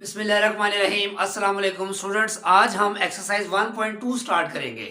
बिस्मिल्लाहिर्रहमानिर्रहीम। अस्सलाम वालेकुम स्टूडेंट्स, आज हम एक्सरसाइज 1.2 स्टार्ट करेंगे।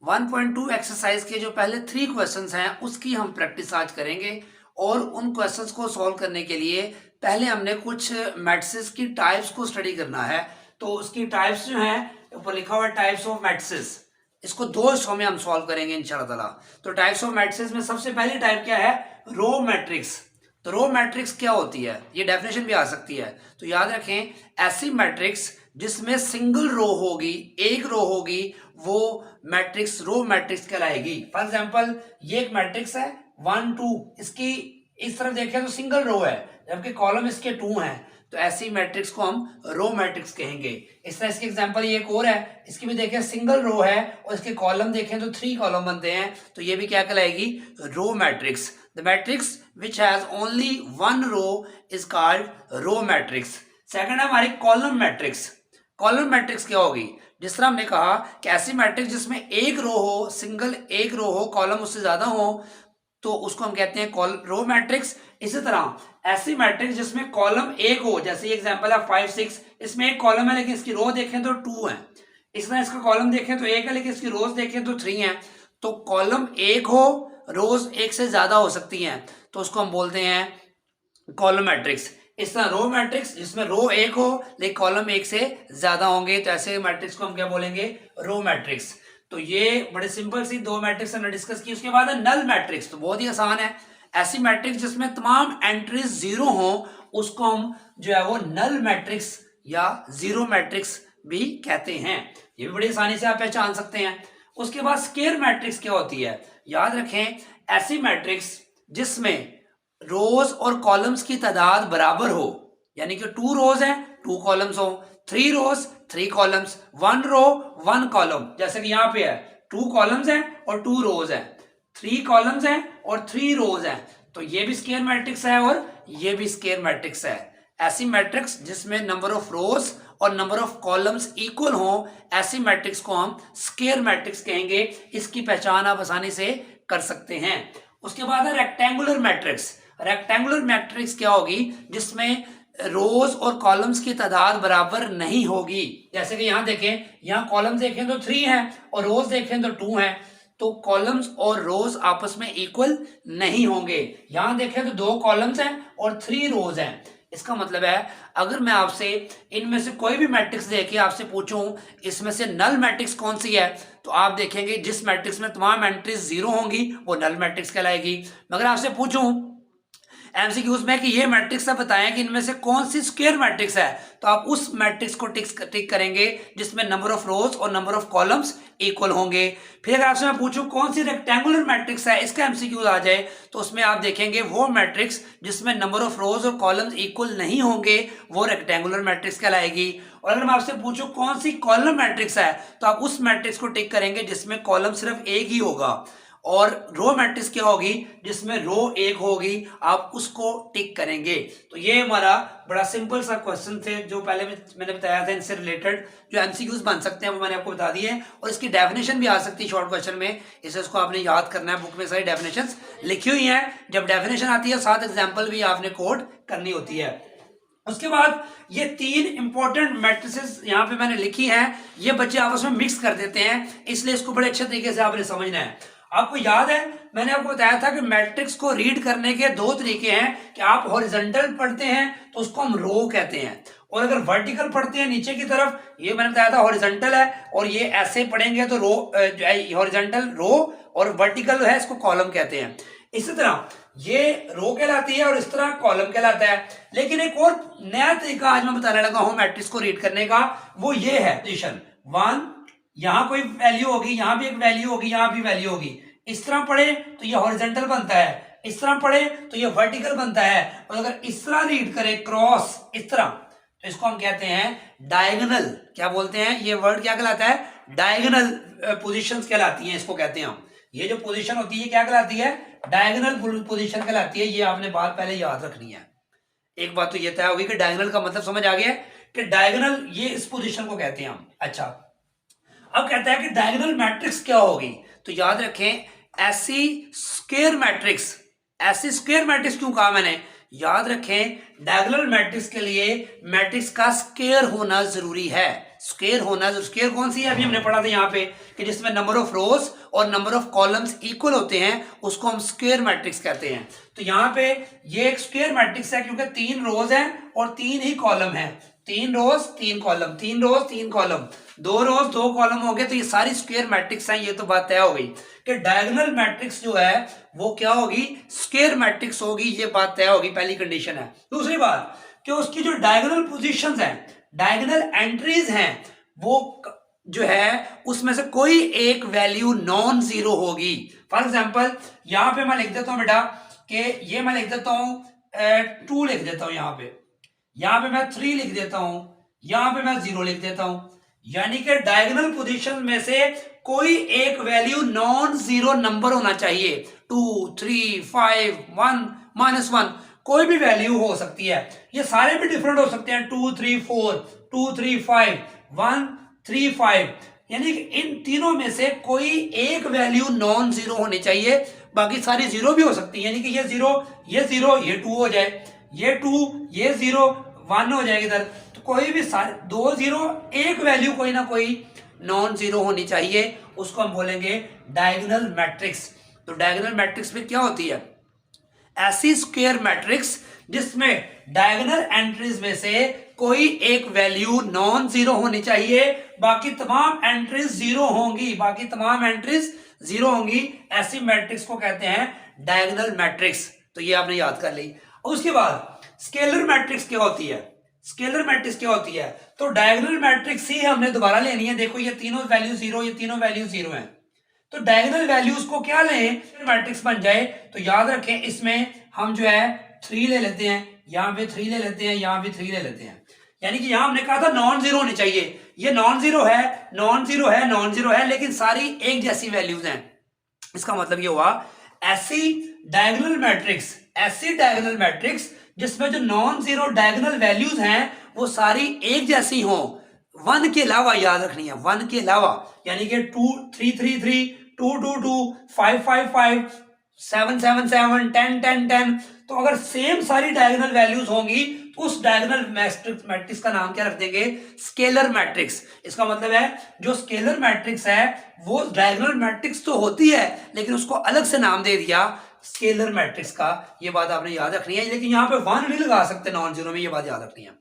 1.2 एक्सरसाइज के जो पहले 3 क्वेश्चंस हैं उसकी हम प्रैक्टिस आज करेंगे और उन क्वेश्चंस को सॉल्व करने के लिए पहले हमने कुछ मैट्रिसेस की टाइप्स को स्टडी करना है। तो उसकी टाइप्स जो हैं ऊपर लिखा हुआ है टाइप्स ऑफ मैट्रिसेस। इसको 2 हिस्सों में हम सॉल्व करेंगे इंशाल्लाह ताला। तो टाइप्स ऑफ मैट्रिसेस में सबसे पहली टाइप क्या है? Row matrix. तो रो मैट्रिक्स क्या होती है, ये डेफिनेशन भी आ सकती है। तो याद रखें, ऐसी मैट्रिक्स जिसमें सिंगल रो होगी, एक रो होगी, वो मैट्रिक्स रो मैट्रिक्स कहलाएगी। फॉर एग्जांपल ये एक मैट्रिक्स है 1 2, इसकी इस तरफ देखें तो सिंगल रो है जबकि कॉलम इसके 2 हैं, तो ऐसी मैट्रिक्स को हम रो मैट्रिक्स कहेंगे। इस तरह इसकी एग्जांपल ये एक और है, इसकी भी देखें सिंगल रो है और इसके कॉलम देखें तो 3 कॉलम बनते हैं, तो ये भी क्या कहलाएगी? Row matrix. The matrix which has only 1 row is called row matrix. Second है हमारी कॉलम मैट्रिक्स। कॉलम मैट्रिक्स क्या होगी? जिस तरह हमने कहा कि ऐसी मैट्रिक्स जिसमें एक रो हो, सिंगल एक रो हो, कॉलम उससे ज्यादा हो, तो उसको हम कहते हैं रो मैट्रिक्स। इसी तरह ऐसी मैट्रिक्स जिसमें कॉलम एक हो, जैसे ये एग्जांपल है 5 6, इसमें एक कॉलम है लेकिन इसकी रो देखें तो 2 है। इस तरह इसका कॉलम देखें तो 1 है लेकिन इसकी रोज देखें तो 3 है। तो कॉलम एक हो, रोज एक से ज्यादा हो सकती हैं, तो उसको हम बोलते हैं कॉलम मैट्रिक्स। इस तरह रो मैट्रिक्स जिसमें रो एक हो लेकिन कॉलम एक से ज्यादा होंगे, तो ऐसे मैट्रिक्स को हम क्या बोलेंगे? Row matrix. तो ये बड़े सिंपल सी 2 मैट्रिक्स हमने डिस्कस की। उसके बाद है नल मैट्रिक्स। तो बहुत ही आसान है, ऐसी मैट्रिक्स जिसमें तमाम एंट्रीज जीरो हो उसको हम जो है वो नल मैट्रिक्स या जीरो मैट्रिक्स भी कहते हैं। ये भी बड़ी आसानी से आप पहचान सकते हैं। उसके बाद स्केयर मैट्रिक्स क्या होती है? याद रखें, ऐसी मैट्रिक्स जिसमें रोज और कॉलम्स की तादाद बराबर हो, यानी कि 2 रोज हैं 2 कॉलम्स हो, 3 रोज 3 कॉलम्स, 1 रो 1 कॉलम, जैसे कि यहां पे है 2 कॉलम्स हैं और 2 रोज हैं, 3 कॉलम्स हैं और 3 रोज हैं, तो ये भी स्केयर मैट्रिक्स है और ये भी स्केयर मैट्रिक्स है। ऐसी मैट्रिक्स जिसमें नंबर ऑफ रोज और नंबर ऑफ कॉलम्स इक्वल हो, ऐसी मैट्रिक्स को हम स्केयर मैट्रिक्स कहेंगे। इसकी पहचान आप आसानी से कर सकते हैं। उसके बाद है रेक्टेंगुलर मैट्रिक्स। रेक्टेंगुलर मैट्रिक्स क्या होगी? जिसमें रोज और कॉलम्स की तादाद बराबर नहीं होगी। जैसे कि यहां देखें, यहां कॉलम्स देखें तो 3 हैं और रोज देखें तो 2 हैं, तो कॉलम्स और रोज आपस में इक्वल नहीं होंगे। यहां देखें तो 2 कॉलम्स हैं और 3 रोज हैं। इसका मतलब है अगर मैं आपसे इनमें से कोई भी मैट्रिक्स देके आपसे पूछूं इसमें से नल मैट्रिक्स कौन सी है, तो आप देखेंगे जिस मैट्रिक्स में तमाम एंट्रीज जीरो होंगी वो नल मैट्रिक्स कहलाएगी। मगर आपसे पूछूं एमसीक्यूज में कि ये मैट्रिक्स आप बताएं कि इनमें से कौन सी स्क्वायर मैट्रिक्स है, तो आप उस मैट्रिक्स को टिक करेंगे जिसमें नंबर ऑफ रोज और नंबर ऑफ कॉलम्स इक्वल होंगे। फिर अगर आपसे मैं पूछूं कौन सी रेक्टेंगुलर मैट्रिक्स है, इसका एमसीक्यूज आ जाए, तो उसमें आप देखेंगे वो मैट्रिक्स जिसमें नंबर ऑफ रोज और कॉलम्स इक्वल नहीं होंगे वो रेक्टेंगुलर मैट्रिक्स कहलाएगी। और अगर मैं आपसे पूछूं कौन सी कॉलम मैट्रिक्स है, तो आप उस मैट्रिक्स को टिक करेंगे जिसमें कॉलम सिर्फ एक ही होगा। और रो मैट्रिक्स क्या होगी? जिसमें रो एक होगी, आप उसको टिक करेंगे। तो ये हमारा बड़ा सिंपल सा क्वेश्चन थे जो पहले मैंने बताया था, इनसे रिलेटेड जो एमसीक्यूज बन सकते हैं वो मैंने आपको बता दिए। और इसकी डेफिनेशन भी आ सकती है शॉर्ट क्वेश्चन में, इसको आपने याद करना है। बुक में सारी डेफिनेशन लिखी हुई है, जब डेफिनेशन आती है साथ एग्जाम्पल भी आपने कोड करनी होती है। उसके बाद ये 3 इंपॉर्टेंट मैट्रिसेस यहाँ पे मैंने लिखी हैं, ये बच्चे आपस में मिक्स कर देते हैं, इसलिए इसको बड़े अच्छे तरीके से आपने समझना है। आपको याद है मैंने आपको बताया था कि मैट्रिक्स को रीड करने के 2 तरीके हैं कि आप हॉरिजॉन्टल पढ़ते हैं तो उसको हम रो कहते हैं, और अगर वर्टिकल पढ़ते हैं नीचे की तरफ, ये मैंने बताया था हॉरिजॉन्टल है, और ये ऐसे पढ़ेंगे तो रो हॉरिजॉन्टल रो और वर्टिकल है इसको कॉलम कहते हैं। इसी तरह ये रो कहलाती है और इस तरह कॉलम कहलाता है। लेकिन एक और नया तरीका आज मैं बताने लगा हूं मैट्रिक्स को रीड करने का, वो ये है पोजीशन 1, यहां कोई वैल्यू होगी, यहां भी एक वैल्यू होगी, यहां भी वैल्यू होगी। इस तरह पढ़े तो ये हॉरिजॉन्टल बनता है, इस तरह पढ़े तो ये वर्टिकल बनता है, और अगर इस तरह रीड करें क्रॉस इस तरह, तो इसको हम कहते हैं डायगोनल। क्या बोलते हैं? ये वर्ड क्या कहलाता है? डायगोनल पोजीशंस कहलाती हैं, इसको कहते हैं हम। ये जो पोजीशन होती है क्या कहलाती है? डायगोनल पोजीशन कहलाती है। ये आपने बात पहले याद रखनी है। एक बात तो ये तय होगी कि डायगोनल का मतलब समझ आ गया कि डायगोनल ये इस पोजीशन को कहते हैं हम। अच्छा, अब कहता है कि डायगोनल मैट्रिक्स क्या होगी? तो याद रखें ऐसी स्क्वायर मैट्रिक्स, ऐसी स्क्वायर मैट्रिक्स क्यों कहा मैंने? याद रखें डायगोनल मैट्रिक्स के लिए मैट्रिक्स का स्क्वायर होना जरूरी है। स्क्वायर होना, स्क्वायर कौन सी है अभी हमने पढ़ा था यहाँ पे कि जिसमें नंबर ऑफ रोज और नंबर ऑफ कॉलम्स इक्वल होते हैं उसको हम स्क्वायर मैट्रिक्स कहते हैं। तो यहाँ पे ये एक स्क्वायर मैट्रिक्स है क्योंकि 3 रोज हैं और 3 ही कॉलम है। 3 रोज 3 कॉलम, 3 रोज 3 कॉलम, 2 रोज 2 कॉलम हो गए, तो ये सारी स्क्वायर मैट्रिक्स हैं। ये तो बात तय हो गई कि डायगोनल मैट्रिक्स जो है वो क्या होगी, स्क्वायर मैट्रिक्स होगी, ये बात तय होगी, पहली कंडीशन है। दूसरी बात कि उसकी जो डायगोनल पोजीशंस हैं, डायगोनल एंट्रीज हैं, वो जो है उसमें से कोई एक वैल्यू नॉन जीरो होगी। फॉर एग्जांपल यहां पे मैं लिख देता हूं बेटा कि ये मैं लिख देता हूं 2 लिख देता हूं, यहां पे मैं 3 लिख देता हूं, यहां पे मैं 0 लिख देता हूं, यानी कि डायगोनल पोजीशन में से कोई एक वैल्यू नॉन जीरो नंबर होना चाहिए। 2 3 5 1 -1 कोई भी वैल्यू हो सकती है, ये सारे भी डिफरेंट हो सकते हैं, 2 3 4 2 3 5 1 3 5, यानी कि इन तीनों में से कोई एक वैल्यू नॉन जीरो होनी चाहिए, बाकी सारी जीरो भी हो सकती है, यानी कि ये 0 ये 0 ये 2 हो जाए, ये 2 ये 0 1 हो जाएगी इधर, तो कोई भी सारे 2 0 एक वैल्यू कोई ना कोई नॉन जीरो होनी चाहिए, उसको हम बोलेंगे डायगोनल मैट्रिक्स। तो डायगोनल मैट्रिक्स में क्या होती है, ऐसी स्क्वायर मैट्रिक्स जिसमें डायगोनल एंट्रीज में से कोई एक वैल्यू नॉन जीरो होनी चाहिए, बाकी तमाम एंट्रीज जीरो होंगी, बाकी तमाम एंट्रीज जीरो होंगी, ऐसी मैट्रिक्स को कहते हैं डायगोनल मैट्रिक्स। तो ये आपने याद कर ली। उसके बाद स्केलर मैट्रिक्स क्या होती है, स्केलर मैट्रिक्स क्या होती है, तो डायगोनल मैट्रिक्स ही हमने दोबारा लेनी है। देखो ये तीनों वैल्यू जीरो, ये तीनों वैल्यू जीरो हैं, तो डायगोनल वैल्यूज को क्या लें, मैट्रिक्स बन जाए। तो याद रखें इसमें हम जो है 3 ले लेते हैं, यहां पे 3 ले लेते हैं, यहां पे 3 ले लेते हैं, यानी कि यहां हमने कहा था नॉन जीरो होनी चाहिए, ये नॉन जीरो है, नॉन जीरो है, नॉन जीरो है, लेकिन सारी एक जैसी वैल्यूज हैं। इसका मतलब ये हुआ ऐसी डायगोनल मैट्रिक्स, ऐसी डायगोनल मैट्रिक्स जिसमें जो नॉन जीरो डायगोनल वैल्यूज हैं वो सारी एक जैसी हो, 1 के अलावा, याद रखनी है 1 के अलावा, यानी कि 2 3 3 3 2 2 2 5 5 5 7 7 7 10 10 10, तो अगर सेम सारी डायगोनल वैल्यूज होंगी तो उस डायगोनल मैट्रिक्स का नाम क्या रख देंगे, स्केलर मैट्रिक्स। इसका मतलब है जो स्केलर मैट्रिक्स है वो डायगोनल मैट्रिक्स तो होती है लेकिन उसको अलग से नाम दे दिया स्केलर मैट्रिक्स का, ये बात आपने याद रखनी है। लेकिन यहां पे 1 नहीं लगा सकते नॉन जीरो में, ये बात याद रखनी है।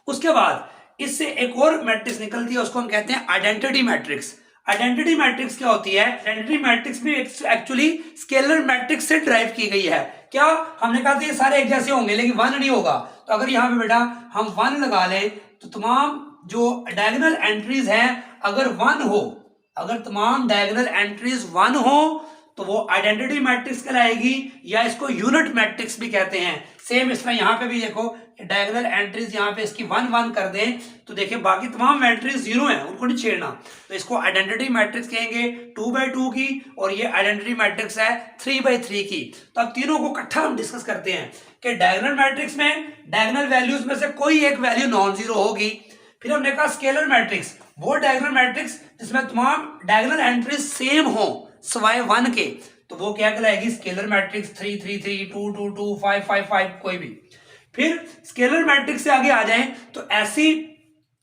उसके बाद इससे एक और मैट्रिक्स निकलती है, उसको हम कहते हैं आइडेंटिटी मैट्रिक्स। आइडेंटिटी मैट्रिक्स क्या होती है, आइडेंटिटी मैट्रिक्स भी एक्चुअली स्केलर मैट्रिक्स से ड्राइव की गई है। क्या हमने कहा था ये सारे एक जैसे होंगे लेकिन 1 नहीं होगा, तो अगर यहाँ पे बेटा हम 1 लगा लें तो तमाम जो डायगोनल एंट्रीज हैं अगर 1 हो, अगर तमाम डायगोनल एंट्रीज 1 हो तो वो आइडेंटिटी मैट्रिक्स कहलाएगी, या इसको यूनिट मैट्रिक्स भी कहते हैं। सेम इस तरह यहाँ पे भी देखो डायगोनल एंट्रीज यहाँ पे इसकी 1 1 कर दें तो देखिए बाकी तमाम एंट्रीज जीरो हैं, उनको नहीं छेड़ना, तो इसको आइडेंटिटी मैट्रिक्स कहेंगे 2/2 की, और ये आइडेंटिटी मैट्रिक्स है 3/3 की। तो अब तीनों को इकट्ठा हम डिस्कस करते हैं कि डायगोनल मैट्रिक्स में डायगोनल वैल्यूज में से कोई एक वैल्यू नॉन जीरो होगी। फिर हमने कहा स्केलर मैट्रिक्स, वो डायगोनल मैट्रिक्स जिसमें तमाम डायगोनल एंट्रीज सेम हो सिवाय 1 के, तो वो क्या कहलाएगी, स्केलर मैट्रिक्स। 3 3 3 2 2 2 5 5 5 कोई भी। फिर स्केलर मैट्रिक्स से आगे आ जाएं तो ऐसी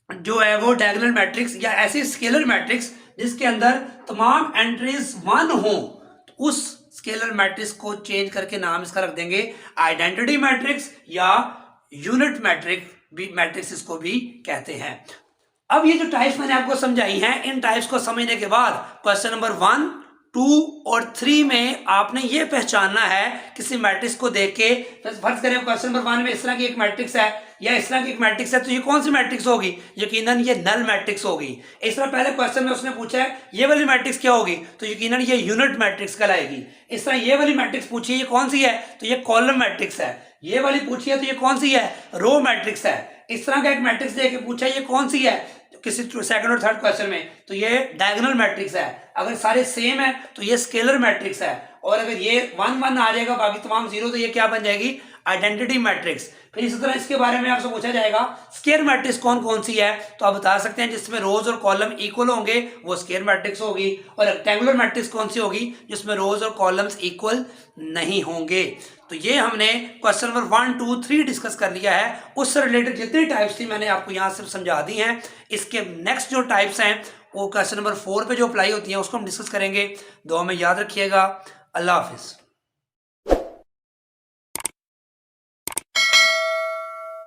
जो है वो डायगोनल मैट्रिक्स या ऐसी स्केलर मैट्रिक्स जिसके अंदर तमाम एंट्रीज 1 हो, तो उस स्केलर मैट्रिक्स को चेंज करके नाम इसका रख देंगे आइडेंटिटी मैट्रिक्स या यूनिट मैट्रिक्स इसको भी कहते हैं। अब ये जो टाइप्स मैंने आपको समझाई हैं, इन टाइप्स को समझने के बाद क्वेश्चन नंबर 1 2 और 3 में आपने ये पहचानना है किसी मैट्रिक्स को देख के, फर्ज करें क्वेश्चन नंबर 1 में इस तरह की एक मैट्रिक्स है या इस तरह की एक मैट्रिक्स है, तो ये कौन सी मैट्रिक्स होगी, यकीनन ये नल मैट्रिक्स होगी। इस तरह पहले क्वेश्चन में उसने पूछा है ये वाली मैट्रिक्स क्या होगी, तो यकीनन ये यूनिट मैट्रिक्स कहलाएगी। इस तरह ये वाली मैट्रिक्स पूछी है ये कौन सी है, तो ये कॉलम मैट्रिक्स है। ये वाली पूछी है तो ये कौन सी है, रो मैट्रिक्स है। इस तरह का एक मैट्रिक्स दे के पूछा ये कौन सी है किसी सेकंड और थर्ड क्वेश्चन में, तो ये डायगोनल मैट्रिक्स है। अगर सारे सेम है तो ये स्केलर मैट्रिक्स है, और अगर ये 1 1 आ जाएगा बाकी तमाम जीरो, तो ये क्या बन जाएगी, आइडेंटिटी मैट्रिक्स। फिर इसी तरह इसके बारे में आपसे पूछा जाएगा स्क्वायर मैट्रिक्स कौन कौन सी है, तो आप बता सकते हैं जिसमें रोज और कॉलम इक्वल होंगे वो स्क्वायर मैट्रिक्स होगी, और रेक्टेंगुलर मैट्रिक्स कौन सी होगी जिसमें रोज और कॉलम्स इक्वल नहीं होंगे। तो ये हमने क्वेश्चन नंबर 1, 2, 3 डिस्कस कर लिया है। उससे रिलेटेड जितनी टाइप्स थी मैंने आपको यहाँ सिर्फ समझा दी हैं। इसके नेक्स्ट जो टाइप्स हैं वो क्वेश्चन नंबर 4 पे जो अप्लाई होती हैं उसको हम डिस्कस करेंगे। दुआ में याद रखिएगा। अल्लाह हाफिज़।